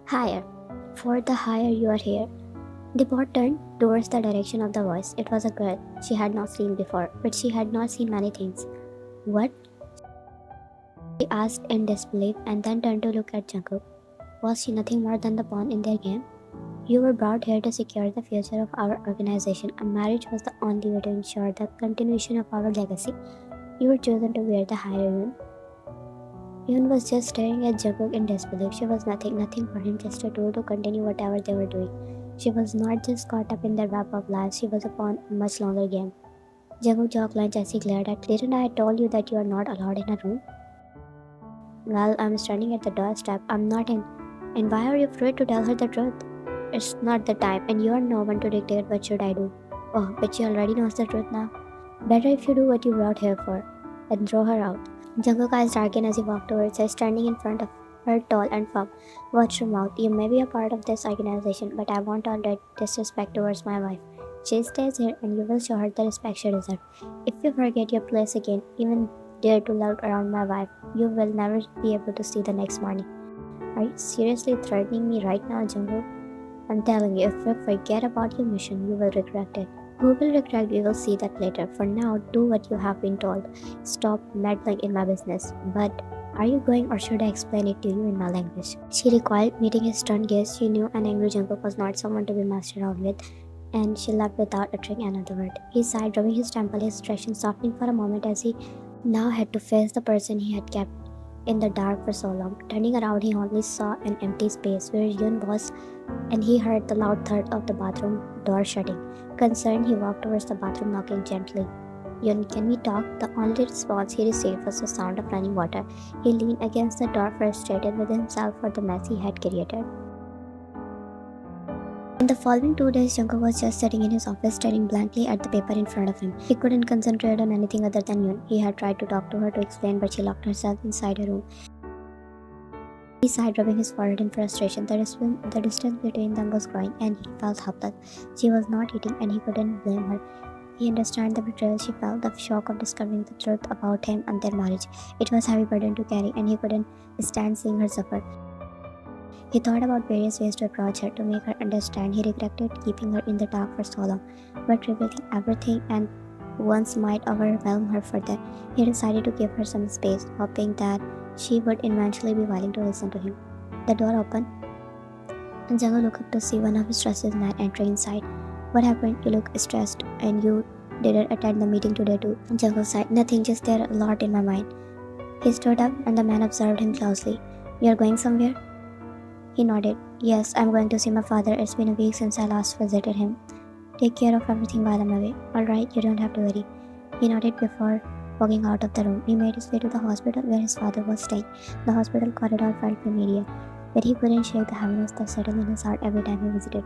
Higher. For the higher you are here. The boat turned towards the direction of the voice. It was a girl she had not seen before, but she had not seen many things. What? She asked in disbelief and then turned to look at Jungkook. Was she nothing more than the pawn in their game? You were brought here to secure the future of our organization. A marriage was the only way to ensure the continuation of our legacy. You were chosen to wear the higher Yun. Yun was just staring at Jungkook in disbelief. She was nothing for him, just a tool to continue whatever they were doing. She was not just caught up in their web of lives, she was a pawn in a much longer game. Jungkook jaw clenched as he glared at, didn't I told you that you are not allowed in a room? Well, I'm standing at the doorstep. I'm not in. And why are you afraid to tell her the truth? It's not the time, and you are no one to dictate what should I do. Oh, but she already knows the truth now. Better if you do what you brought here for, and throw her out. Jungkook's eyes darkened as he walked towards her, standing in front of her tall and firm. Watch your mouth. You may be a part of this organization, but I won't tolerate disrespect towards my wife. She stays here, and you will show her the respect she deserves. If you forget your place again, even dare to loud around my wife, you will never be able to see the next morning. Are you seriously threatening me right now, Jungkook? I'm telling you, if you forget about your mission, you will regret it. Who will regret? We will see that later. For now, do what you have been told. Stop meddling in my business. But are you going, or should I explain it to you in my language? She recoiled, meeting his stunned gaze. She knew an angry Jungkook was not someone to be messed around with, and she left without uttering another word. He sighed, rubbing his temple, his expression softening for a moment as he now had to face the person he had kept in the dark for so long. Turning around, he only saw an empty space where Yun was, and he heard the loud thud of the bathroom door shutting. Concerned, he walked towards the bathroom, knocking gently. Yun, can we talk? The only response he received was the sound of running water. He leaned against the door, frustrated with himself for the mess he had created. In the following 2 days, Jungkook was just sitting in his office, staring blankly at the paper in front of him. He couldn't concentrate on anything other than Yun. He had tried to talk to her to explain, but she locked herself inside her room. He sighed, rubbing his forehead in frustration. The distance between them was growing, and he felt helpless. She was not eating, and he couldn't blame her. He understood the betrayal she felt, the shock of discovering the truth about him and their marriage. It was a heavy burden to carry, and he couldn't stand seeing her suffer. He thought about various ways to approach her, to make her understand. He regretted keeping her in the dark for so long, but revealing everything and once might overwhelm her further. He decided to give her some space, hoping that she would eventually be willing to listen to him. The door opened, and Jungkook looked up to see one of his trusted men entering inside. What happened? You look stressed, and you didn't attend the meeting today too. Jungkook sighed. Nothing, just there a lot in my mind. He stood up, and the man observed him closely. You're going somewhere? He nodded. Yes, I'm going to see my father. It's been a week since I last visited him. Take care of everything while I'm away. Alright, you don't have to worry. He nodded before walking out of the room. He made his way to the hospital where his father was staying. The hospital corridor felt familiar, but he couldn't shake the heaviness that settled in his heart every time he visited.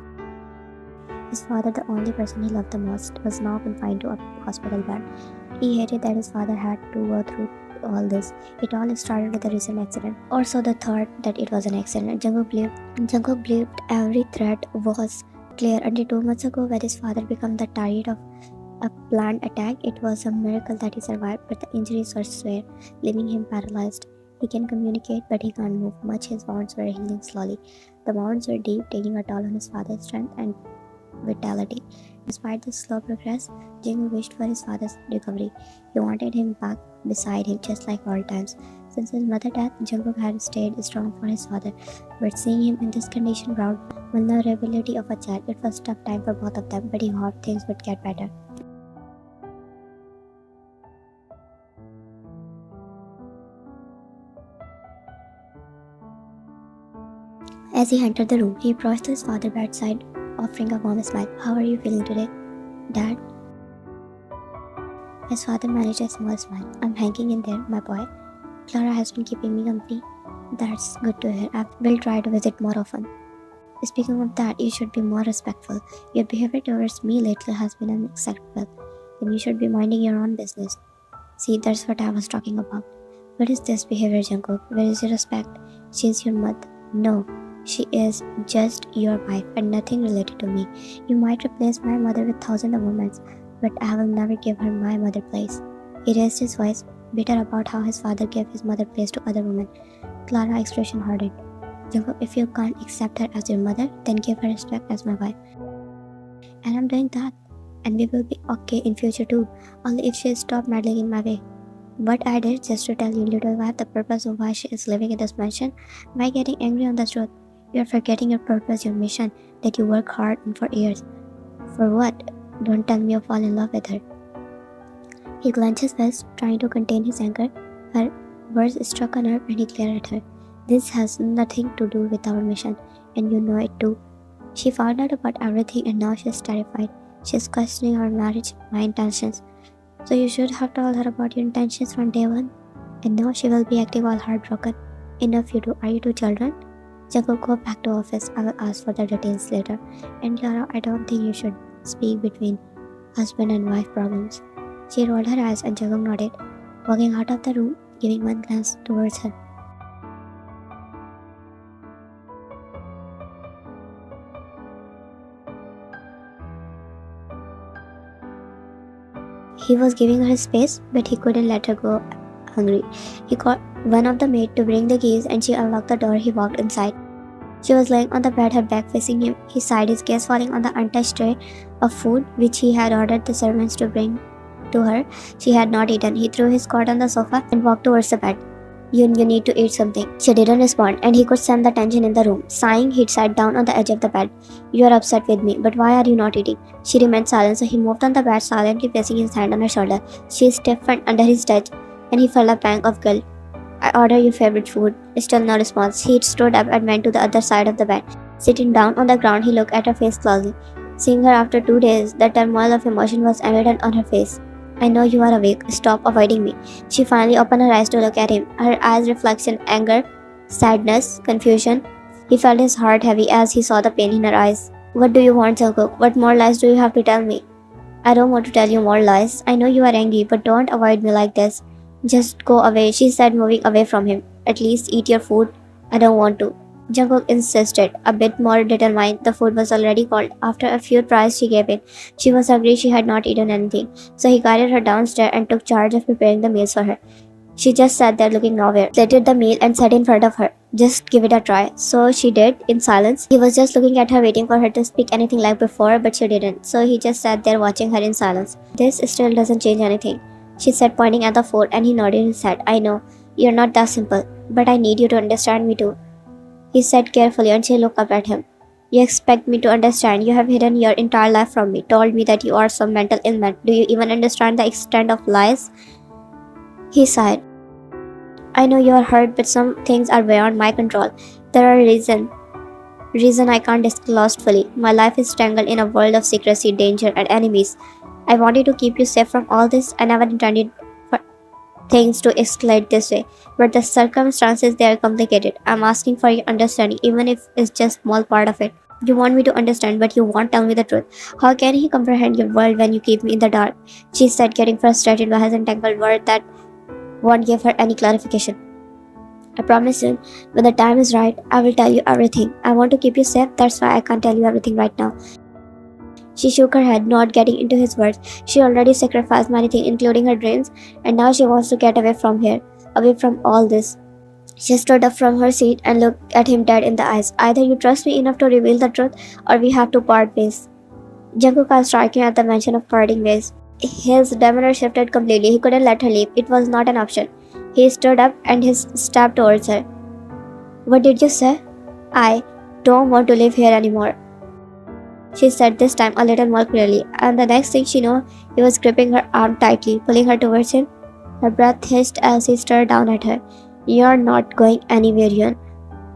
His father, the only person he loved the most, was now confined to a hospital bed. He hated that his father had to go through all this. It all started with a recent accident. Or so they thought that it was an accident. Jungkook believed every threat was clear until 2 months ago when his father became the target of a planned attack. It was a miracle that he survived, but the injuries were severe, leaving him paralyzed. He can communicate, but he can't move much. His wounds were healing slowly. The wounds were deep, taking a toll on his father's strength and vitality. Despite this slow progress, Jungkook wished for his father's recovery. He wanted him back beside him, just like old times. Since his mother's death, Jungkook had stayed strong for his father, but seeing him in this condition brought vulnerability of a child. It was a tough time for both of them, but he hoped things would get better. As he entered the room, he approached his father's bedside, offering a warm smile. How are you feeling today, Dad? His father managed a small smile. I'm hanging in there, my boy. Clara has been keeping me company. That's good to hear. I will try to visit more often. Speaking of that, you should be more respectful. Your behavior towards me lately has been unacceptable. Then you should be minding your own business. See, that's what I was talking about. What is this behavior, Jungkook? Where is your respect? She is your mother. No, she is just your wife and nothing related to me. You might replace my mother with thousands of women, but I will never give her my mother place. He raised his voice, bitter about how his father gave his mother place to other women. Clara's expression hardened. Jungkook, if you can't accept her as your mother, then give her respect as my wife. And I'm doing that. And we will be okay in future too, only if she stops meddling in my way. What I did just to tell you, little wife, the purpose of why she is living in this mansion. Why getting angry on the truth? You're forgetting your purpose, your mission, that you work hard on for years. For what? Don't tell me you fall in love with her. He clenched his fist, trying to contain his anger. Her words struck a nerve and he glared at her. This has nothing to do with our mission, and you know it too. She found out about everything and now she's terrified. She's questioning our marriage, my intentions. So you should have told her about your intentions from day one. And now she will be acting all heartbroken. Enough you do. Are you two children? Jungkook, go back to office. I will ask for the details later. And Clara, I don't think you should speak between husband and wife problems. She rolled her eyes and Jungkook nodded, walking out of the room, giving one glance towards her. He was giving her space, but he couldn't let her go hungry. He called one of the maids to bring the keys and she unlocked the door. He walked inside. She was lying on the bed, her back facing him. He sighed, his gaze falling on the untouched tray of food which he had ordered the servants to bring to her. She had not eaten. He threw his coat on the sofa and walked towards the bed. You need to eat something. She didn't respond, and he could sense the tension in the room. Sighing, he sat down on the edge of the bed. You are upset with me, but why are you not eating? She remained silent, so he moved on the bed, silently placing his hand on her shoulder. She stiffened under his touch, and he felt a pang of guilt. I order your favorite food. Still no response. He stood up and went to the other side of the bed. Sitting down on the ground, he looked at her face closely. Seeing her after 2 days, the turmoil of emotion was evident on her face. I know you are awake. Stop avoiding me. She finally opened her eyes to look at him. Her eyes reflected anger, sadness, confusion. He felt his heart heavy as he saw the pain in her eyes. What do you want, Jungkook? What more lies do you have to tell me? I don't want to tell you more lies. I know you are angry, but don't avoid me like this. Just go away, she said, moving away from him. At least eat your food. I don't want to. Jungkook insisted, a bit more determined. The food was already cold. After a few tries, she gave in. She was hungry, she had not eaten anything. So he guided her downstairs and took charge of preparing the meals for her. She just sat there looking nowhere, plated the meal and sat in front of her. Just give it a try. So she did, in silence. He was just looking at her, waiting for her to speak anything like before, but she didn't. So he just sat there watching her in silence. This still doesn't change anything, she said, pointing at the food, and he nodded his head. I know, you're not that simple, but I need you to understand me too, he said carefully, and she looked up at him. You expect me to understand? You have hidden your entire life from me, told me that you are some mental ailment. Do you even understand the extent of lies? He sighed. I know you are hurt, but some things are beyond my control. There are reason I can't disclose fully. My life is tangled in a world of secrecy, danger, and enemies. I wanted to keep you safe from all this. I never intended for things to escalate this way, but the circumstances, they are complicated. I'm asking for your understanding, even if it's just a small part of it. You want me to understand, but you won't tell me the truth. How can he comprehend your world when you keep me in the dark? She said, getting frustrated by his entangled word that won't give her any clarification. I promise you, when the time is right, I will tell you everything. I want to keep you safe, that's why I can't tell you everything right now. She shook her head, not getting into his words. She already sacrificed many things, including her dreams, and now she wants to get away from here, away from all this. She stood up from her seat and looked at him dead in the eyes. Either you trust me enough to reveal the truth, or we have to part ways. Jungkook was striking at the mention of parting ways. His demeanor shifted completely. He couldn't let her leave. It was not an option. He stood up and he stepped towards her. What did you say? I don't want to live here anymore, she said, this time a little more clearly, and the next thing she knew, he was gripping her arm tightly, pulling her towards him. Her breath hissed as he stared down at her. You're not going anywhere, Yun.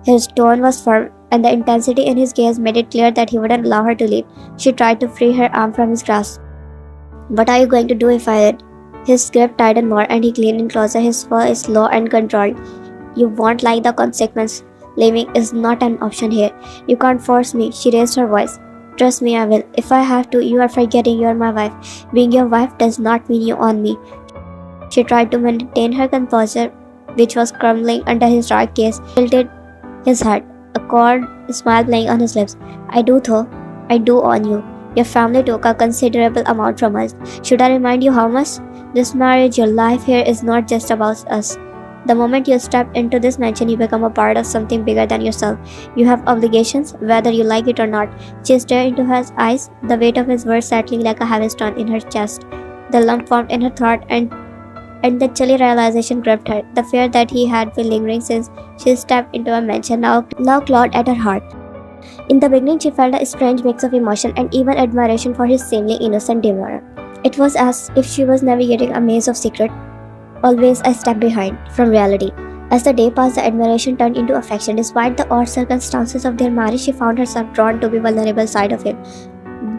His tone was firm, and the intensity in his gaze made it clear that he wouldn't allow her to leave. She tried to free her arm from his grasp. What are you going to do if I did? His grip tightened more, and he leaned in closer, his voice low and controlled. You won't like the consequence. Leaving is not an option here. You can't force me, she raised her voice. Trust me, I will. If I have to, you are forgetting you are my wife. Being your wife does not mean you own me. She tried to maintain her composure, which was crumbling under his dark gaze. He tilted his head, a cold smile playing on his lips. I do though. I do own you. Your family took a considerable amount from us. Should I remind you how much? This marriage, your life here is not just about us. The moment you step into this mansion, you become a part of something bigger than yourself. You have obligations, whether you like it or not. She stared into his eyes, the weight of his words settling like a heavy stone in her chest. The lump formed in her throat, and the chilly realization gripped her. The fear that he had been lingering since she stepped into a mansion now clawed at her heart. In the beginning, she felt a strange mix of emotion and even admiration for his seemingly innocent demeanor. It was as if she was navigating a maze of secret, always a step behind from reality. As the day passed, the admiration turned into affection. Despite the odd circumstances of their marriage, she found herself drawn to the vulnerable side of him.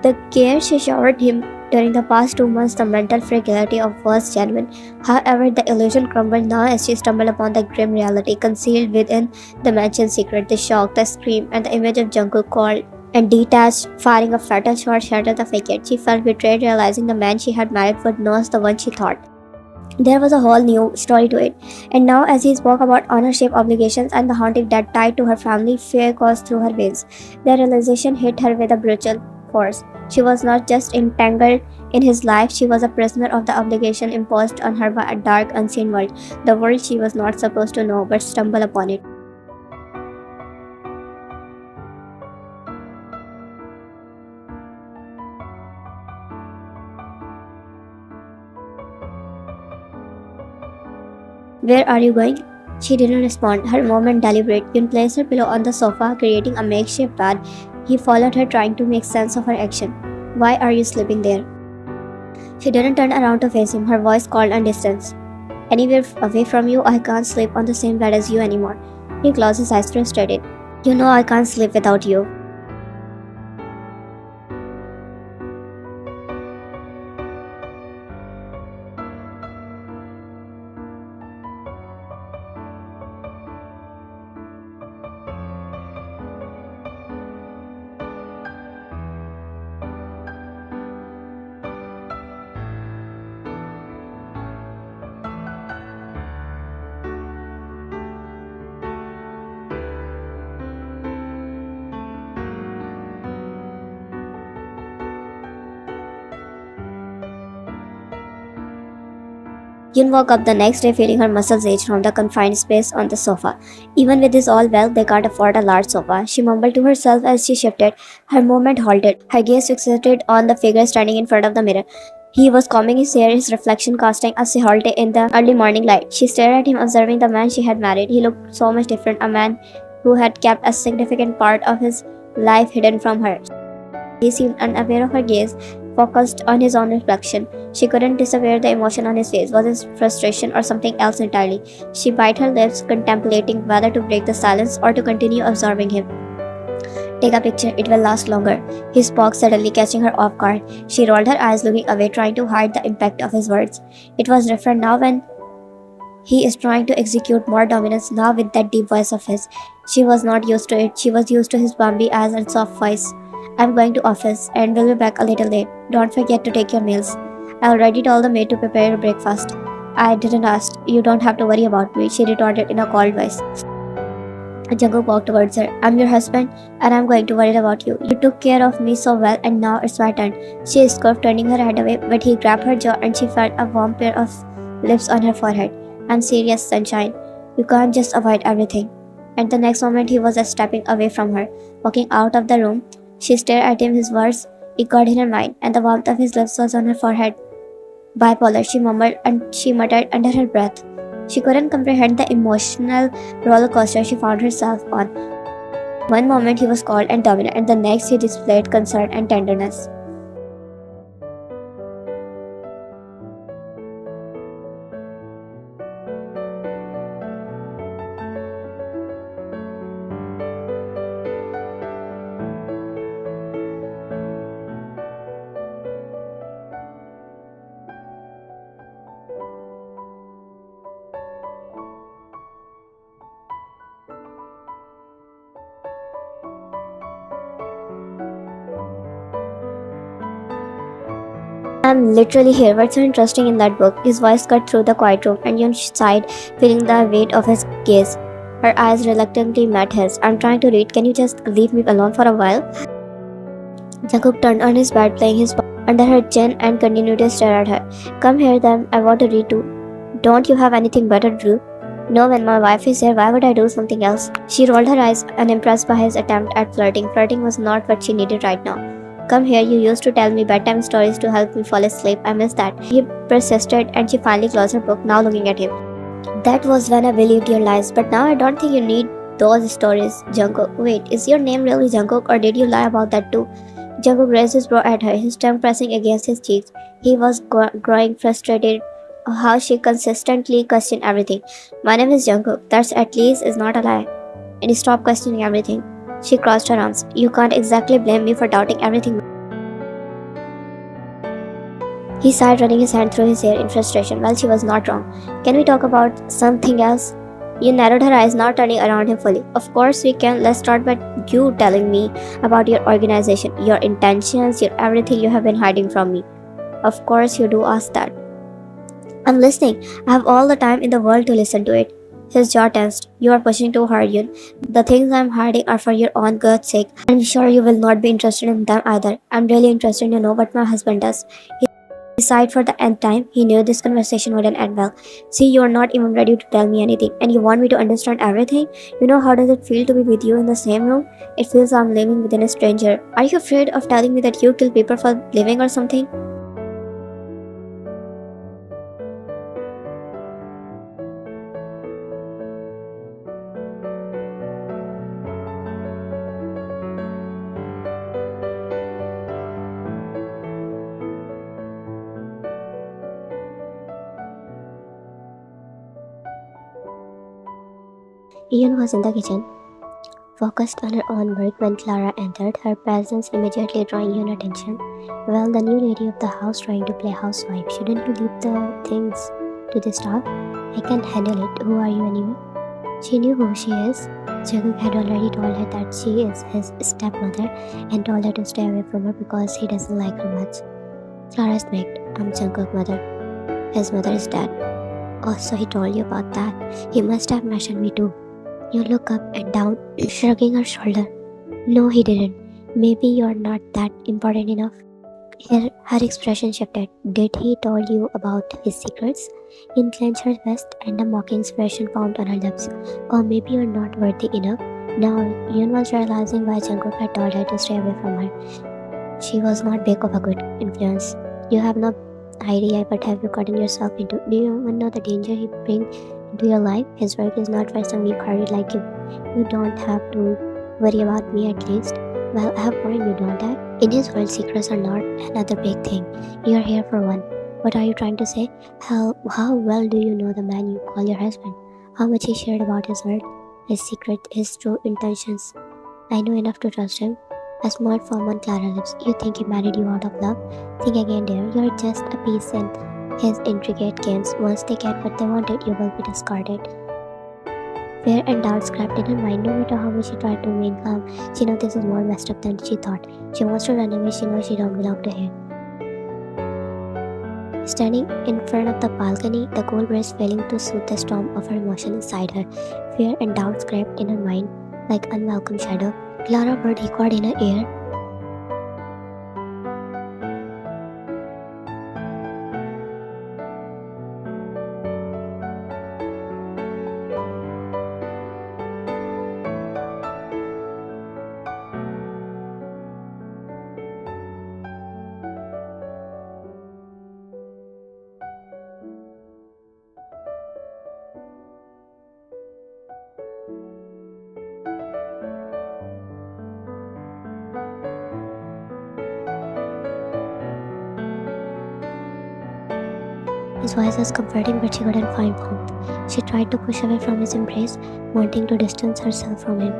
The care she showered him during the past 2 months, the mental fragility of was genuine. However, the illusion crumbled now as she stumbled upon the grim reality concealed within the mansion's secret. The shock, the scream, and the image of Jungkook cold and detached, firing a fatal shot shattered the facade. She felt betrayed, realizing the man she had married was not the one she thought. There was a whole new story to it. And now, as he spoke about ownership, obligations, and the haunting that tied to her family, fear coursed through her veins. The realization hit her with a brutal force. She was not just entangled in his life, she was a prisoner of the obligation imposed on her by a dark, unseen world, the world she was not supposed to know but stumble upon it. Where are you going? She didn't respond, her movement deliberate. Yun placed her pillow on the sofa, creating a makeshift bed. He followed her, trying to make sense of her action. Why are you sleeping there? She didn't turn around to face him, her voice cold and distant. Anywhere away from you, I can't sleep on the same bed as you anymore. He closed his eyes, frustrated. You know I can't sleep without you. Yun woke up the next day feeling her muscles ache from the confined space on the sofa. Even with this all well, they can't afford a large sofa. She mumbled to herself as she shifted. Her movement halted, her gaze fixated on the figure standing in front of the mirror. He was combing his hair, his reflection casting a silhouette in the early morning light. She stared at him, observing the man she had married. He looked so much different, a man who had kept a significant part of his life hidden from her. He seemed unaware of her gaze, focused on his own reflection. She couldn't discover the emotion on his face. Was it frustration or something else entirely? She bit her lips, contemplating whether to break the silence or to continue observing him. Take a picture, it will last longer. He spoke suddenly, catching her off guard. She rolled her eyes, looking away, trying to hide the impact of his words. It was different now when he is trying to execute more dominance now with that deep voice of his. She was not used to it. She was used to his bumpy eyes and soft voice. I'm going to office and will be back a little late. Don't forget to take your meals. I already told the maid to prepare your breakfast. I didn't ask. You don't have to worry about me, she retorted in a cold voice. Jungkook walked towards her. I'm your husband and I'm going to worry about you. You took care of me so well and now it's my turn. She scoffed, turning her head away, but he grabbed her jaw and she felt a warm pair of lips on her forehead. I'm serious, sunshine. You can't just avoid everything. And the next moment he was stepping away from her, walking out of the room. She stared at him, his words echoed in her mind, and the warmth of his lips was on her forehead. Bipolar, she murmured and she muttered under her breath. She couldn't comprehend the emotional roller coaster she found herself on. One moment he was cold and dominant, and the next he displayed concern and tenderness. I'm literally here. What's so interesting in that book? His voice cut through the quiet room, and Yun sighed, feeling the weight of his gaze. Her eyes reluctantly met his. I'm trying to read. Can you just leave me alone for a while? Jungkook turned on his bed, playing his palm under her chin, and continued to stare at her. Come here then. I want to read too. Don't you have anything better to do? No, when my wife is here, why would I do something else? She rolled her eyes, unimpressed by his attempt at flirting. Flirting was not what she needed right now. Come here, you used to tell me bedtime stories to help me fall asleep. I miss that. He persisted and she finally closed her book, now looking at him. That was when I believed your lies, but now I don't think you need those stories, Jungkook. Wait, is your name really Jungkook or did you lie about that too? Jungkook raised his brow at her, his tongue pressing against his cheeks. He was growing frustrated how she consistently questioned everything. My name is Jungkook. That's at least is not a lie. And stop questioning everything. She crossed her arms. You can't exactly blame me for doubting everything. He sighed, running his hand through his hair in frustration. Well, she was not wrong. Can we talk about something else? You narrowed her eyes, now turning around him fully. Of course we can. Let's start by you telling me about your organization, your intentions, your everything you have been hiding from me. Of course you do ask that. I'm listening. I have all the time in the world to listen to it. His jaw tensed. You are pushing too hard, Yun. The things I'm hiding are for your own god's sake. I'm sure you will not be interested in them either. I'm really interested to know what my husband does. He sighed for the nth time. He knew this conversation wouldn't end well. See, you are not even ready to tell me anything, and you want me to understand everything? You know how does it feel to be with you in the same room? It feels I'm living within a stranger. Are you afraid of telling me that you kill people for living or something? Ian was in the kitchen, focused on her own work when Clara entered, her presence immediately drawing Ian's attention. Well, the new lady of the house trying to play housewife. Shouldn't you leave the things to the staff? I can't handle it. Who are you anyway? She knew who she is. Jungkook had already told her that she is his stepmother and told her to stay away from her because he doesn't like her much. Clara smirked. I'm Jungkook's mother. His mother is dead. Oh, so he told you about that. He must have mentioned me too. You look up and down, shrugging her shoulder. No, he didn't. Maybe you're not that important enough. Her expression shifted. Did he tell you about his secrets? Yin clenched her fist and a mocking expression formed on her lips. Or maybe you're not worthy enough. Now, Yun was realizing why Jungkook had told her to stay away from her. She was not big of a good influence. You have no idea what have you gotten yourself into. Do you even know the danger he brings into your life? His work is not for some weak-hearted like you. You don't have to worry about me at least. Well, I have warned you, don't I? In his world, secrets are not another big thing. You're here for one. What are you trying to say? How well do you know the man you call your husband? How much he shared about his word, his secret, his true intentions? I know enough to trust him. A small form on Clara's lips. You think he married you out of love? Think again, dear. You're just a piece in his intricate games. Once they get what they wanted, you will be discarded. Fear and doubt crept in her mind. No matter how much she tried to remain calm, she knows this is more messed up than she thought. She wants to run away. She knows she don't belong to here. Standing in front of the balcony, the cold breeze failing to soothe the storm of her emotion inside her. Fear and doubt crept in her mind like unwelcome shadow. Clara bird echoed in her ear. His voice was comforting, but she couldn't find warmth. She tried to push away from his embrace, wanting to distance herself from him.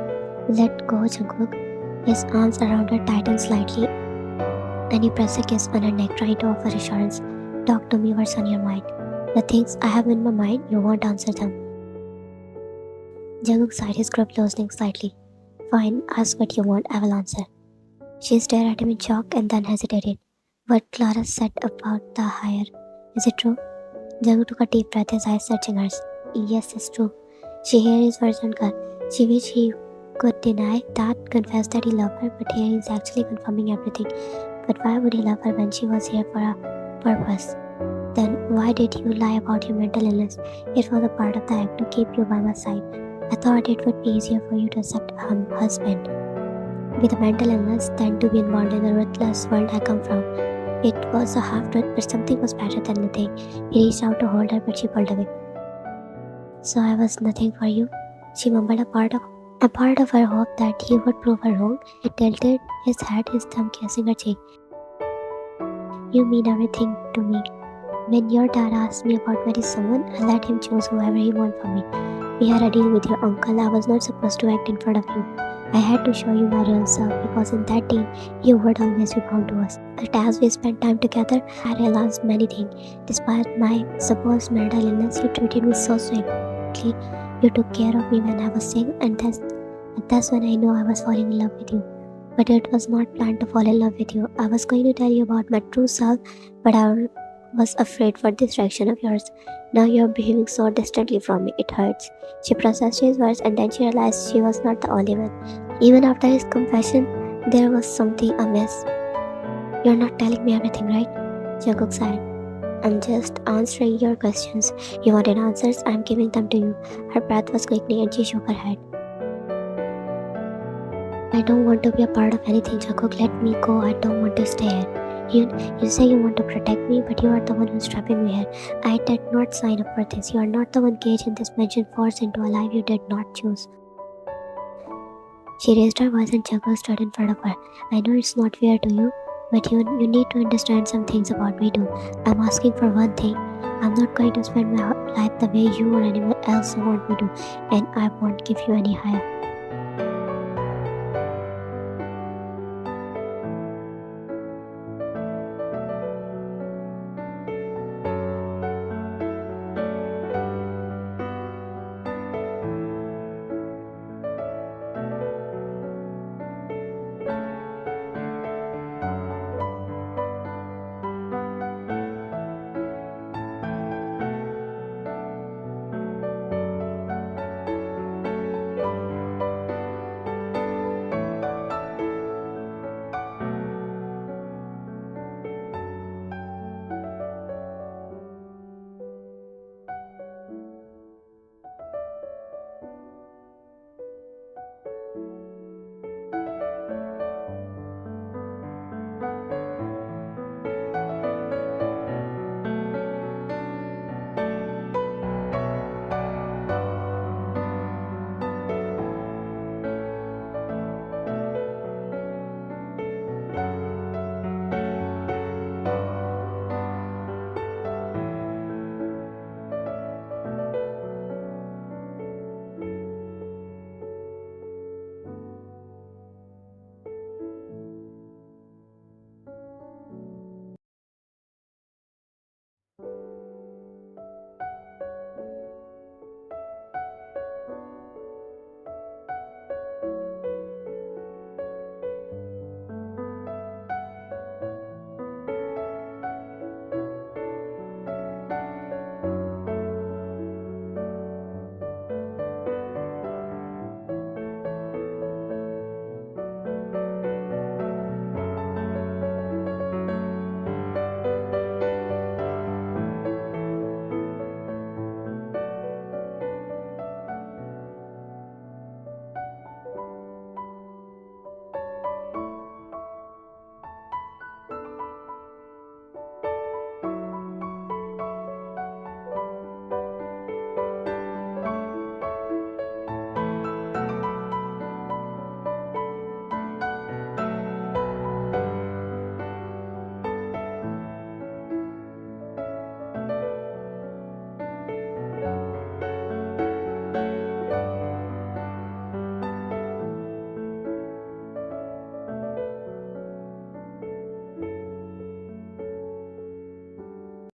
Let go, Jungkook. His arms around her tightened slightly, and he pressed a kiss on her neck, trying to offer assurance. Talk to me, what's on your mind? The things I have in my mind, you won't answer them. Jungkook sighed, his grip loosening slightly. Fine, ask what you want, I will answer. She stared at him in shock and then hesitated. What Clara said about the hire, is it true? Jungkook took a deep breath, his eyes searching hers. Yes, it's true. She heard his words on her. She wished he could deny that, confess that he loved her, but here he is actually confirming everything. But why would he love her when she was here for a purpose? Then why did you lie about your mental illness? It was a part of the act to keep you by my side. I thought it would be easier for you to accept a husband with a mental illness than to be involved in the ruthless world I come from. It was a half truth, but something was better than nothing. He reached out to hold her, but she pulled away. So I was nothing for you, she mumbled, a part of her hope that he would prove her wrong. He tilted his head, his thumb kissing her cheek. You mean everything to me. When your dad asked me about marrying someone, I let him choose whoever he wanted for me. We had a deal with your uncle. I was not supposed to act in front of you. I had to show you my real self because in that deal, you would always be bound to us. But as we spent time together, I realized many things. Despite my supposed mental illness, you treated me so sweetly. You took care of me when I was sick, and that's when I knew I was falling in love with you. But it was not planned to fall in love with you. I was going to tell you about my true self, but I was afraid for this reaction of yours. Now you're behaving so distantly from me, it hurts. She processed his words and then she realized she was not the only one. Even after his confession, there was something amiss. You're not telling me everything, right? Jungkook sighed. I'm just answering your questions. You wanted answers, I'm giving them to you. Her breath was quickening and she shook her head. I don't want to be a part of anything, Jungkook. Let me go. I don't want to stay here. You say you want to protect me, but you are the one who's trapping me here. I did not sign up for this. You are not the one caged in this mansion, forced into a life you did not choose. She raised her voice and Jungkook stood in front of her. I know it's not fair to you, but you need to understand some things about me too. I'm asking for one thing. I'm not going to spend my life the way you or anyone else want me to, and I won't give you any higher.